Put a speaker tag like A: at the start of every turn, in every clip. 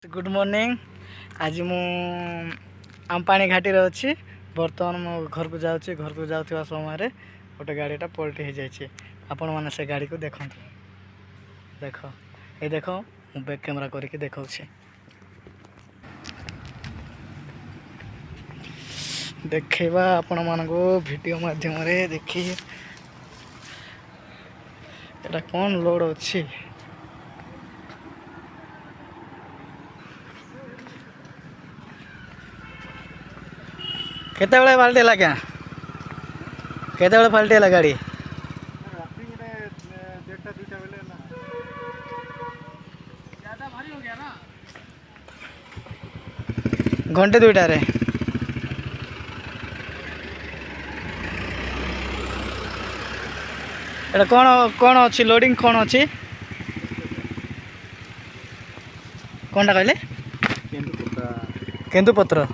A: Good morning. आज मु आमपाणी घाटी रे अच्छी बर्तमान मो घर को जाऊँगी। घर को जाऊँ समय गोटे गाड़ीटा पलटी हो जाए। आपण मैंने से गाड़ी को देख देख ये देख मु बैक कैमरा करके देखा देखा आपण मान वीडियो माध्यम देखिए एटा कौन लोड अच्छी केते बेले पलटेला क्या केते बेले पलटेला गाड़ी घंटे दुईटार एटा कौन कौन अच्छी लोडिंग कौन अच्छी कौनटा कहले केन्दुपत्र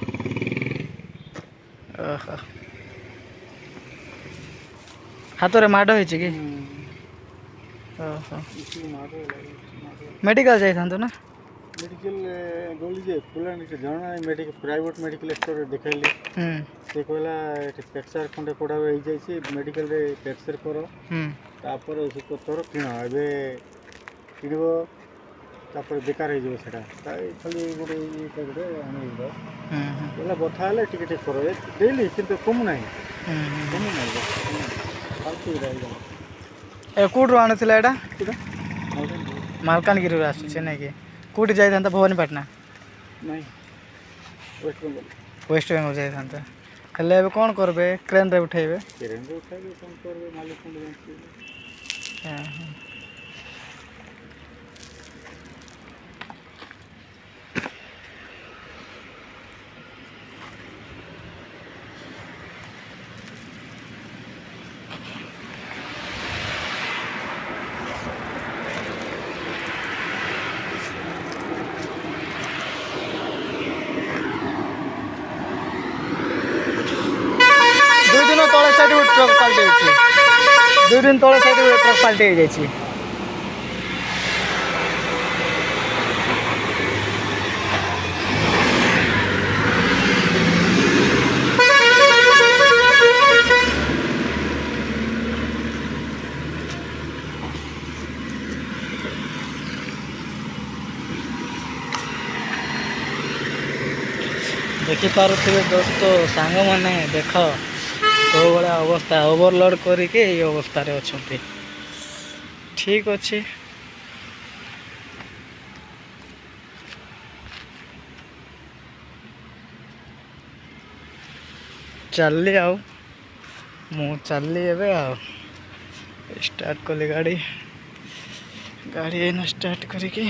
A: हाथ में माड़ हो कि मेडिकल जाइए ना
B: मेडिकल गली जे फुलानी के जणा मेडिकल प्राइवेट मेडिकल स्टोर देखैली से कहला फ्रैक्चर खंडे कोडा हो जाई छी मेडिकल रे फ्रैक्चर करो तापर ओषध पत्र किण एबे किणबो तापर बेकार हो जो सेटा ताई खाली गोटे गोटे आनिबो बोला बथा ले टिके टिके करो डेली किंतु कम नहीं फालतू रही जा
A: ए कोड रो आनथिला एटा मालकानगिरी रो आसी छै नै कि कौटी जाता भवानीपाटना
B: नहीं
A: वेस्ट बेंगल जाता हेल्ले कौन करबे क्रेन रे उठेबे
B: कौन करबे मालिक
A: ट्रक पलटी 2 दिन तले साइड ट्रक पलटी हो जाए। देखिपे दोस्तों सांग मैंने देख तो भाया अवस्था ओवरलोड करके ये अवस्था अच्छा ठीक अच्छे चलली आउ मु चलली एबे आ स्टार्ट कली गाड़ी गाड़ी एना स्टार्ट करके